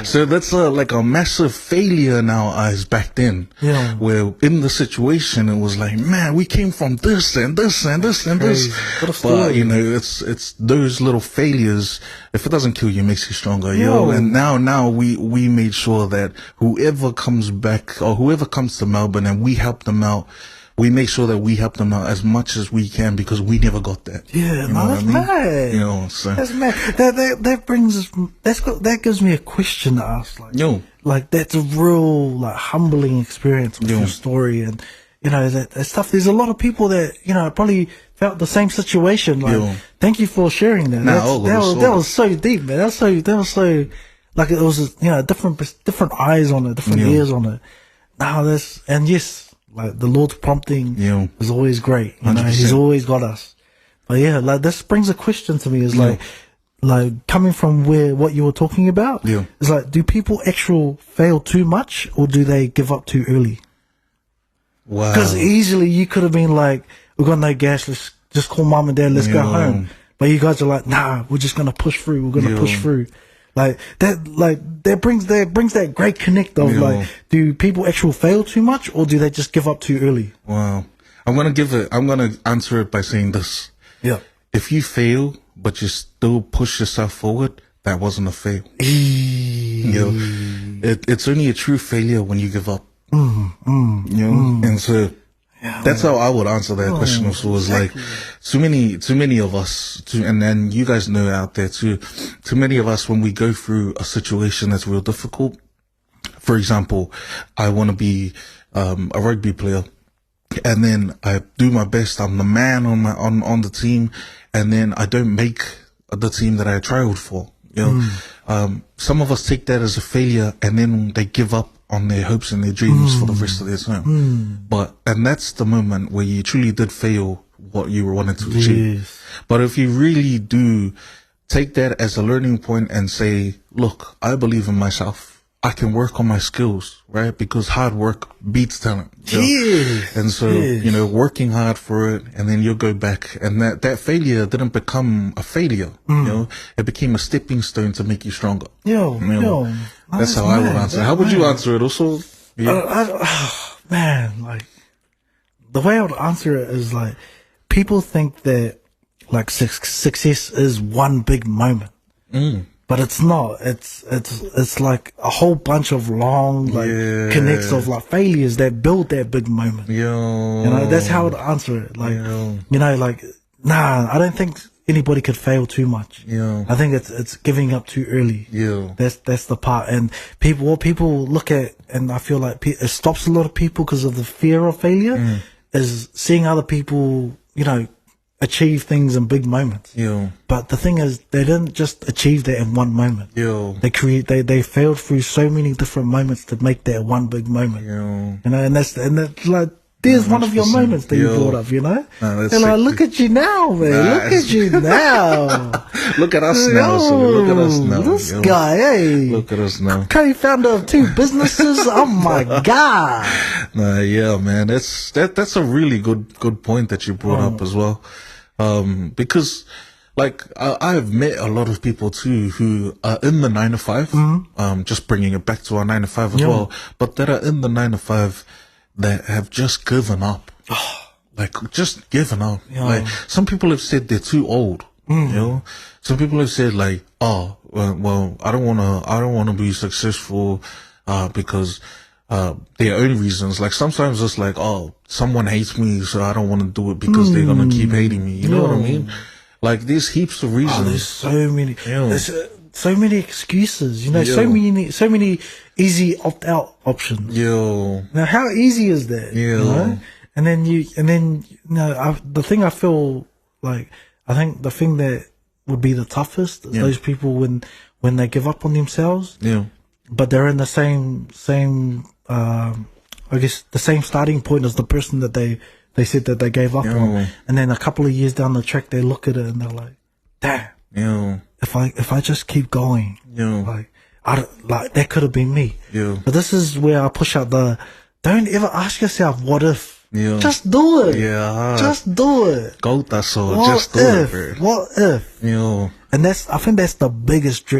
A: So that's like a massive failure in our eyes back then. Where in the situation, it was like, man, we came from this and this and this and this. But, it's those little failures. If it doesn't kill you, it makes you stronger, And now we made sure that whoever comes back, or whoever comes to Melbourne, and we help them out, we make sure that we help them out as much as we can, because we never got that.
B: That's mad.
A: So
B: that's mad. That gives me a question to ask. Like that's a real, like, humbling experience with your story, and that stuff. There's a lot of people that probably felt the same situation. Like, thank you for sharing that. That was so deep, man. That was so like, it was different eyes on it, different ears on it. Like, the Lord's prompting is always great. He's always got us. But like, this brings a question to me, is like coming from what you were talking about, it's like, do people actually fail too much, or do they give up too early?
A: Wow.
B: Because easily you could have been like, we've got no gas, let's just call mom and dad, let's go home. But you guys are like, nah, we're just going to push through. We're going to push through. That brings that great connect of like, do people actually fail too much, or do they just give up too early?
A: Wow. I'm going to answer it by saying this. If you fail, but you still push yourself forward, that wasn't a fail. it's only a true failure when you give up. And so that's how I would answer that question also, is like, too many of us, and then you guys know out there too many of us, when we go through a situation that's real difficult. For example, I want to be a rugby player, and then I do my best. I'm the man on the team, and then I don't make the team that I trialed for. Some of us take that as a failure, and then they give up on their hopes and their dreams for the rest of their time. And that's the moment where you truly did fail what you were wanting to achieve. But if you really do take that as a learning point and say, look, I believe in myself. I can work on my skills, right? Because hard work beats talent. And so, working hard for it, and then you'll go back, and that failure didn't become a failure. It became a stepping stone to make you stronger. That's how I would answer. How would you answer it also?
B: Man, like, the way I would answer it is like, people think that like success is one big moment. But it's not. It's like a whole bunch of long connects of like failures that build that big moment. That's how I would answer it. Like, I don't think anybody could fail too much. I think it's giving up too early. That's the part. And what people look at, and I feel like it stops a lot of people because of the fear of failure, is seeing other people, achieve things in big moments. But the thing is, they didn't just achieve that in one moment. They failed through so many different moments to make that one big moment. And that's like, there's one of your moments that you brought up, They're like, look at you now, man. Look at you now.
A: Look at us now, Look at us now.
B: This guy, hey.
A: Look at us now.
B: Co-founder of 2 businesses. Oh my God.
A: Man. That's a really good point that you brought up as well. Because like, I have met a lot of people too who are in the 9 to 5, just bringing it back to our 9 to 5 as well, but that are in the 9 to 5 that have just given up. Like, just given up. Like, some people have said they're too old. Some people have said like, well, I don't want to be successful, because, their own reasons. Like, sometimes it's like, someone hates me, so I don't want to do it because they're going to keep hating me. You know what I mean? Like, there's heaps of reasons.
B: There's so many, there's so many excuses, so many easy opt-out options. Now, how easy is that? And then the thing I feel like, I think the thing that would be the toughest is those people when they give up on themselves. But they're in the same I guess the same starting point as the person that they said that they gave up on. And then a couple of years down the track, they look at it and they're like, damn, if I just keep going, like that could have been me. But this is where I push out don't ever ask yourself, what if? Just do it. Just do it.
A: Just do it.
B: What if? And I think that's the biggest,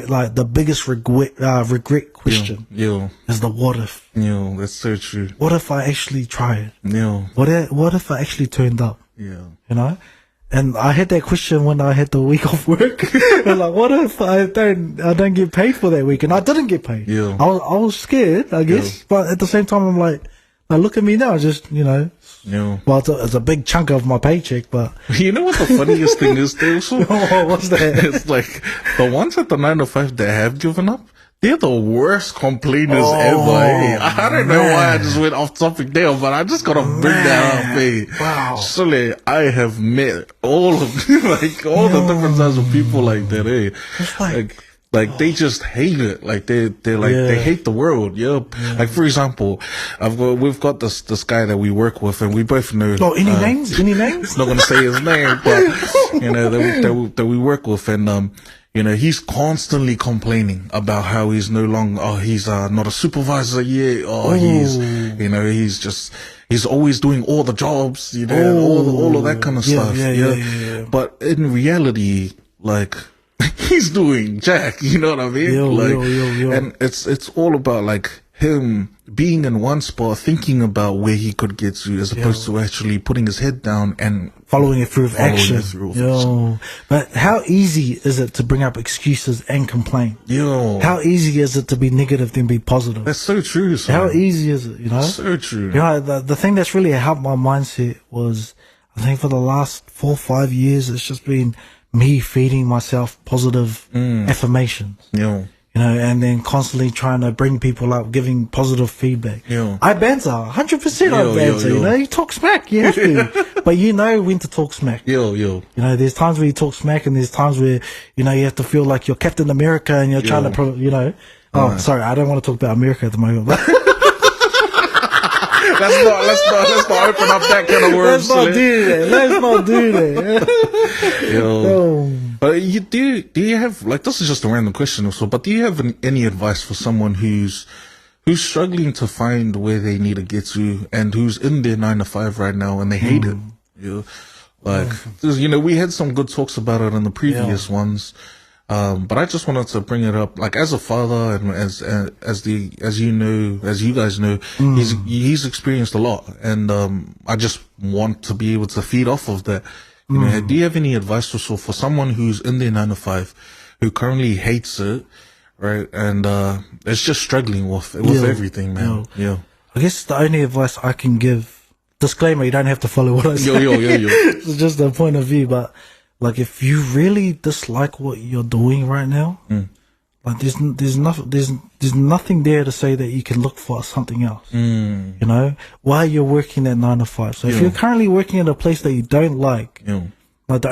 B: regret question. Is the what if?
A: That's so true.
B: What if I actually tried? What if I actually turned up? And I had that question when I had the week off work. Like, what if I don't get paid for that week? And I didn't get paid. I was scared, I guess. But at the same time, I'm like, now look at me now, just, well, it's a big chunk of my paycheck, but.
A: You know what the funniest thing is, though?
B: What's that?
A: It's like, the ones at the 9 to 5 that have given up, they're the worst complainers ever. Hey, I don't know why I just went off topic there, but I just gotta bring that up. Hey.
B: Wow.
A: Surely I have met all of, like, all the different types of people like that. Hey, like they just hate it. Like they're like they hate the world. Like, for example, we've got this guy that we work with, and we both know.
B: Any names? Any names?
A: Not gonna say his name, but that we work with, and he's constantly complaining about how he's no longer. He's not a supervisor yet. He's always doing all the jobs. All of that kind of stuff. But in reality, like, he's doing jack, you know what I mean? And it's all about, like, him being in one spot, thinking about where he could get to, as opposed to actually putting his head down and
B: following it through with action. But how easy is it to bring up excuses and complain? How easy is it to be negative then be positive?
A: That's so true, son.
B: How easy is it,
A: So true.
B: The thing that's really helped my mindset was, I think for the last 4 or 5 years, it's just been me feeding myself positive affirmations. And then constantly trying to bring people up, giving positive feedback. I banter, 100% I banter, you talk smack, you have to. But you know when to talk smack. There's times where you talk smack and there's times where, you have to feel like you're Captain America and you're trying to, sorry, I don't want to talk about America at the moment.
A: Let's not open up that kind of words.
B: Let's not do that.
A: But do you have, like, this is just a random question also, but do you have any advice for someone who's struggling to find where they need to get to and who's in their 9 to 5 right now and they hate it? We had some good talks about it in the previous ones. But I just wanted to bring it up, like, as a father and as you guys know, he's experienced a lot, and I just want to be able to feed off of that. Do you have any advice also for someone who's in their 9 to 5, who currently hates it, right, and is just struggling with everything, man?
B: I guess the only advice I can give, disclaimer, you don't have to follow what I say. It's just a point of view, but like, if you really dislike what you're doing right now, like, there's nothing there to say that you can look for something else. While you're working at 9 to 5. So if you're currently working at a place that you don't like, like, the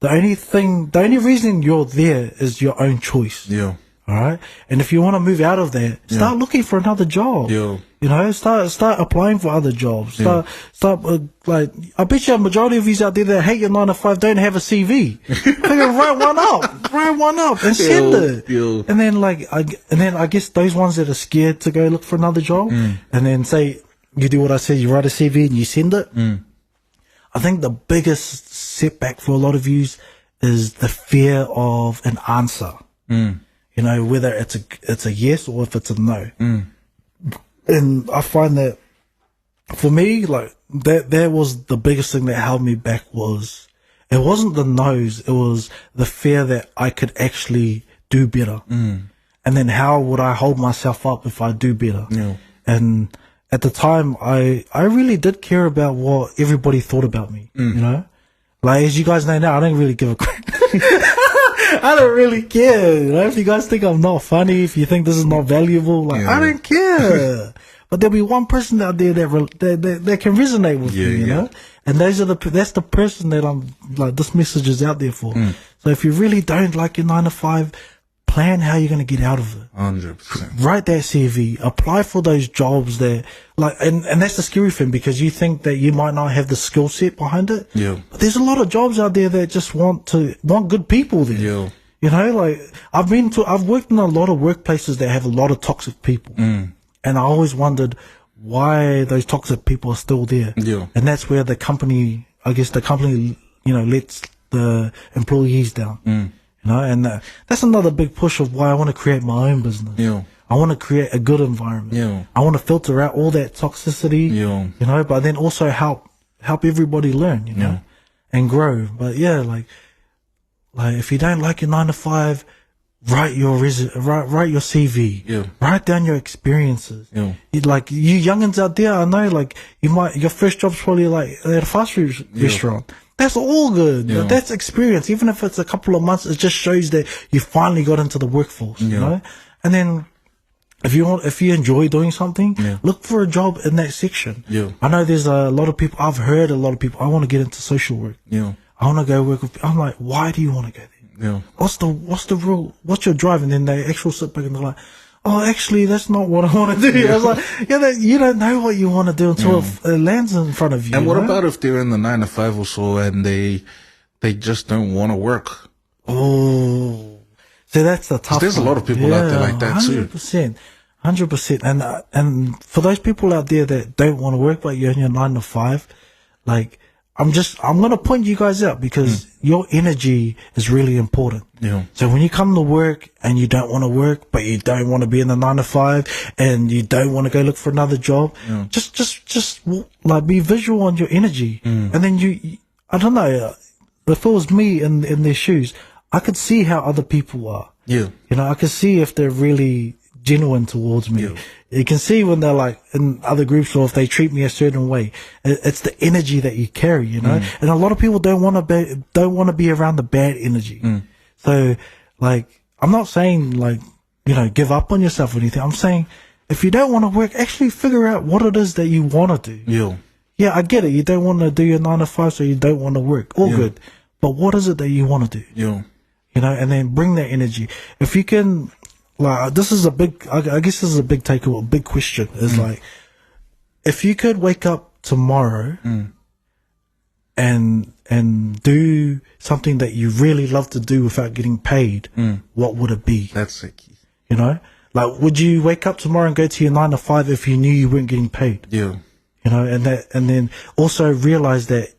B: only reason you're there is your own choice. All right. And if you want to move out of there, start looking for another job. Start applying for other jobs. Like, I bet you a majority of you out there that hate your 9 to 5 don't have a CV. Write one up and send it. And then I guess those ones that are scared to go look for another job, and then say, you do what I said, you write a CV and you send it. I think the biggest setback for a lot of you is the fear of an answer. Whether it's a yes or if it's a no. And I find that for me, like, that was the biggest thing that held me back. It wasn't the no's, it was the fear that I could actually do better. And then how would I hold myself up if I do better? And at the time, I really did care about what everybody thought about me, Like, as you guys know now, I don't really give a crap. I don't really care. If you guys think I'm not funny, if you think this is not valuable, like, I don't care. But there'll be one person out there that can resonate with me, know? And that's the person that I'm, like, this message is out there for. So if you really don't like your 9 to 5, plan how you're going to get out of it.
A: 100%.
B: Write that CV, apply for those jobs that, like, and that's the scary thing, because you think that you might not have the skill set behind it. But there's a lot of jobs out there that just want good people there. Like, I've worked in a lot of workplaces that have a lot of toxic people. And I always wondered why those toxic people are still there. And that's where the company, lets the employees down. And that's another big push of why I want to create my own business. I want to create a good environment. I want to filter out all that toxicity, but then also help everybody learn, and grow. But like if you don't like your 9 to 5, write your CV. Write down your experiences. Like, you youngins out there, I know, like, your first job's probably like at a fast food restaurant. That's all good. That's experience. Even if it's a couple of months, it just shows that you finally got into the workforce, And then if you enjoy doing something, look for a job in that section. I know there's a lot of people, I've heard a lot of people, I want to get into social work. I want to go work with, I'm like, why do you want to go there? What's the rule? What's your drive? And then they actually sit back and they're like, oh, actually, that's not what I want to do. I was like, you don't know what you want to do until it lands in front of you.
A: And what about if they're in the 9 to 5 or so and they just don't want to work?
B: Oh, so that's the tough.
A: There's a lot of people out there like that
B: 100%, 100%. And for those people out there that don't want to work, but you're in your 9 to 5, like, I'm going to point you guys out because your energy is really important.
A: Yeah.
B: So when you come to work and you don't want to work, but you don't want to be in the 9 to 5 and you don't want to go look for another job, just like be visual on your energy. And then I don't know, if it was me in their shoes, I could see how other people are.
A: Yeah.
B: You know, I could see if they're really genuine towards me.
A: Yeah.
B: You can see when they're like in other groups or if they treat me a certain way. It's the energy that you carry, you know. And a lot of people don't want to be around the bad energy. So, like, I'm not saying like, you know, give up on yourself or anything. I'm saying if you don't want to work, actually figure out what it is that you want to do.
A: Yeah.
B: Yeah, I get it. You don't want to do your 9 to 5, so you don't want to work. All good. But what is it that you want to do?
A: Yeah.
B: You know, and then bring that energy. If you can, like, this is a big, I guess this is a big takeaway, a big question is like, if you could wake up tomorrow and do something that you really love to do without getting paid, what would it be?
A: That's it.
B: You know, like, would you wake up tomorrow and go to your 9 to 5 if you knew you weren't getting paid?
A: Yeah.
B: You know, and then also realize that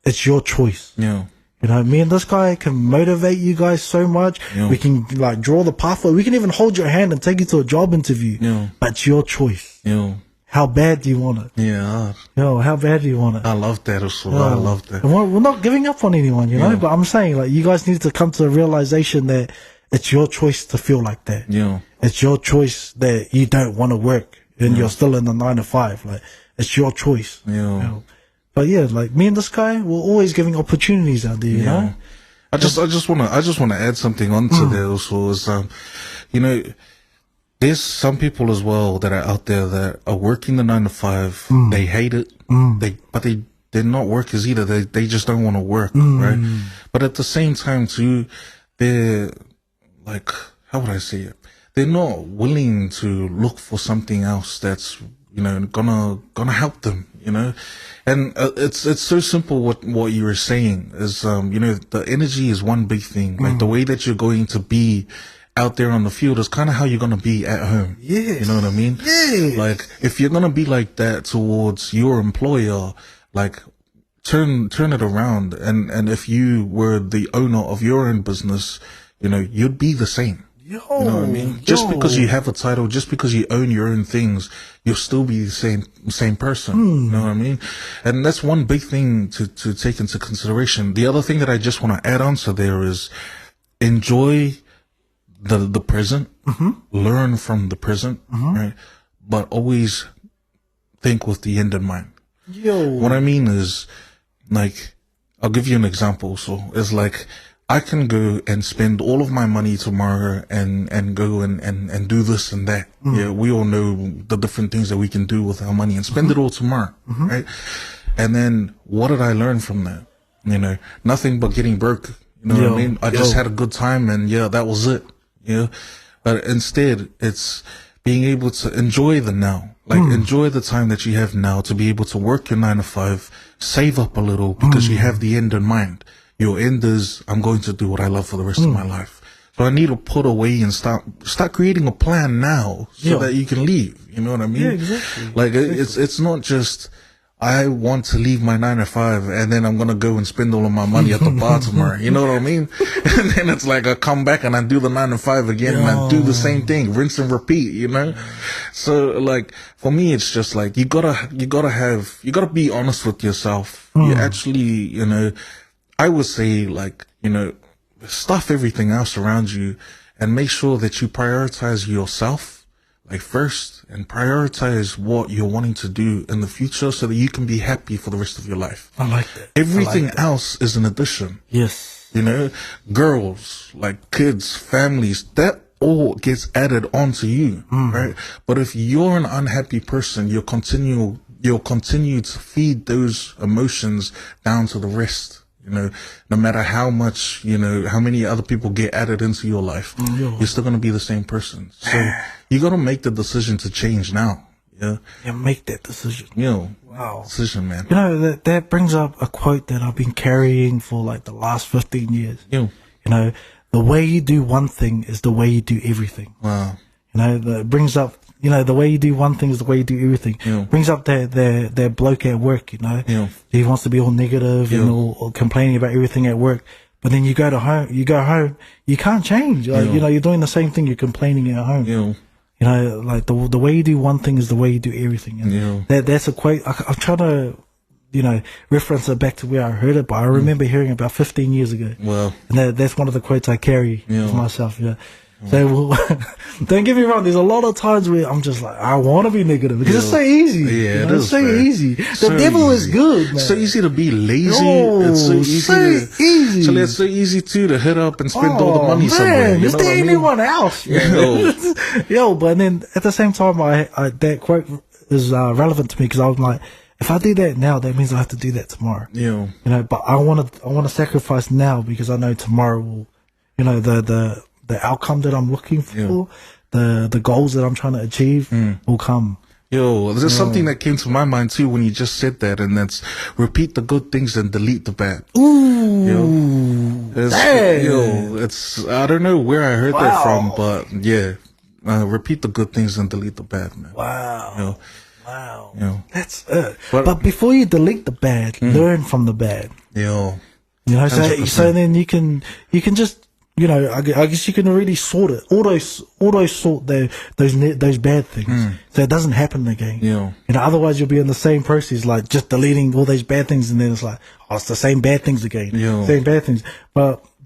B: it's your choice.
A: Yeah.
B: You know, me and this guy can motivate you guys so much.
A: Yeah.
B: We can like draw the pathway. We can even hold your hand and take you to a job interview.
A: Yeah.
B: But it's your choice.
A: Yeah.
B: How bad do you want it?
A: Yeah.
B: You know, how bad do you want it?
A: I love that also. I love that.
B: And we're not giving up on anyone, you know, but I'm saying like you guys need to come to the realization that it's your choice to feel like that.
A: Yeah.
B: It's your choice that you don't want to work and you're still in the 9 to 5. Like, it's your choice.
A: Yeah.
B: You know? But yeah, like me and this guy, we're always giving opportunities out there, you know?
A: I just wanna add something onto that also is, you know, there's some people as well that are out there that are working the 9 to 5. They hate it. But they're not workers either. They just don't want to work, right? But at the same time too, they're like, how would I say it? They're not willing to look for something else that's, you know, gonna help them, you know. And it's so simple what you were saying is, you know, the energy is one big thing. Like the way that you're going to be out there on the field is kind of how you're going to be at home.
B: Yes.
A: You know what I mean?
B: Yeah.
A: Like if you're going to be like that towards your employer, like turn it around. And if you were the owner of your own business, you know, you'd be the same. You know what I mean? Just because you have a title, just because you own your own things, you'll still be the same person. You know what I mean? And that's one big thing to take into consideration. The other thing that I just want to add on to there is enjoy the present, learn from the present, right? But always think with the end in mind. What I mean is, like, I'll give you an example. So it's like, I can go and spend all of my money tomorrow and go and do this and that. Yeah, we all know the different things that we can do with our money and spend it all tomorrow, right? And then what did I learn from that? You know, nothing but getting broke. You know what I mean? I just had a good time and that was it. Yeah. But instead, it's being able to enjoy the now. Like enjoy the time that you have now to be able to work your 9 to 5, save up a little because you have the end in mind. Your end is, I'm going to do what I love for the rest of my life. So I need to put away and start creating a plan now so that you can leave. You know what I mean?
B: Yeah, exactly.
A: Like it's not just, I want to leave my 9 to 5 and then I'm going to go and spend all of my money at the bar tomorrow. You know what I mean? And then it's like I come back and I do the 9 to 5 again and I do the same thing, rinse and repeat, you know? So like for me, it's just like, you gotta be honest with yourself. You actually, you know, I would say, like, you know, stuff everything else around you and make sure that you prioritize yourself, like, first, and prioritize what you're wanting to do in the future so that you can be happy for the rest of your life.
B: I like that.
A: Everything else is an addition.
B: Yes.
A: You know, girls, like kids, families, that all gets added onto you, right? But if you're an unhappy person, you'll continue to feed those emotions down to the rest. You know, no matter how much, you know, how many other people get added into your life, you're still going to be the same person. So you got to make the decision to change now. Yeah.
B: Yeah, make that decision.
A: You know,
B: wow.
A: Decision, man.
B: You know, that brings up a quote that I've been carrying for like the last 15 years.
A: You
B: know, the way you do one thing is the way you do everything.
A: Wow.
B: You know, that brings up the way you do one thing is the way you do everything.
A: Yeah.
B: Brings up that bloke at work,
A: Yeah.
B: He wants to be all negative and all complaining about everything at work. But then you go home, you can't change. Like, you're doing the same thing, you're complaining at home.
A: Yeah.
B: Like the way you do one thing is the way you do everything. And that's a quote. I'm trying to, reference it back to where I heard it, but I remember hearing it about 15 years ago.
A: Well,
B: and that's one of the quotes I carry for myself. So don't get me wrong. There's a lot of times where I'm just like, I want to be negative because it's so easy.
A: Yeah, it is,
B: it's so
A: man.
B: easy. The devil is good, man.
A: It's so easy to be lazy.
B: It's so easy.
A: So it's so easy too to hit up and spend all the money somewhere.
B: Is there anyone else? But then at the same time, I that quote is relevant to me because I was like, if I do that now, that means I have to do that tomorrow. But I want to sacrifice now because I know tomorrow will, the outcome that I'm looking for, the goals that I'm trying to achieve will come.
A: There's something that came to my mind too when you just said that, and that's repeat the good things and delete the bad.
B: Ooh,
A: it's I don't know where I heard that from, but repeat the good things and delete the bad, man.
B: Wow. That's it.
A: But
B: before you delete the bad, learn from the bad. So then you can just, I guess you can already sort it, auto sort those bad things, so it doesn't happen again. Otherwise you'll be in the same process, like just deleting all those bad things, and then it's like, oh, it's the same bad things again, same bad things.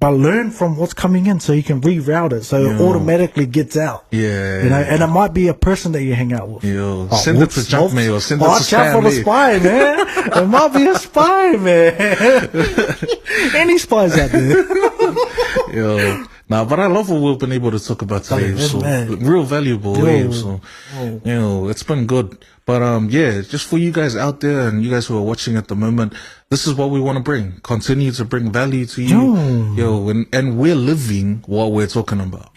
B: But learn from what's coming in, so you can reroute it, so it automatically gets out. And it might be a person that you hang out with.
A: Send it to junk mail, or send it to
B: watch out for the spy, man. It might be a spy, man. Any spies out there?
A: But I love what we've been able to talk about today. Real valuable. It's been good. But just for you guys out there and you guys who are watching at the moment, this is what we want to bring. Continue to bring value to you. And we're living what we're talking about.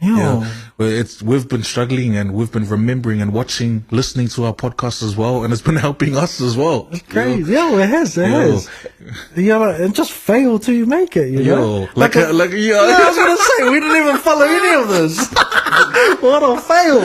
A: We've been struggling and we've been remembering and watching, listening to our podcast as well, and it's been helping us as well.
B: It's crazy. It has. And just fail till you make it. I was gonna say, we didn't even follow any of this. What a fail.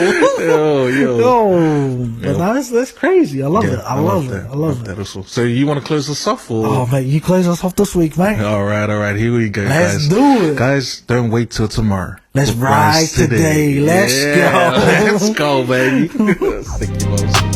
B: But that's crazy. I love it. I love it.
A: So you want to close us off? Or?
B: Oh, mate, you close us off this week, mate.
A: All right. Here we go,
B: Let's
A: guys.
B: do it.
A: Guys, don't wait till tomorrow.
B: Let's ride today. Let's go.
A: Let's go, baby. Thank you,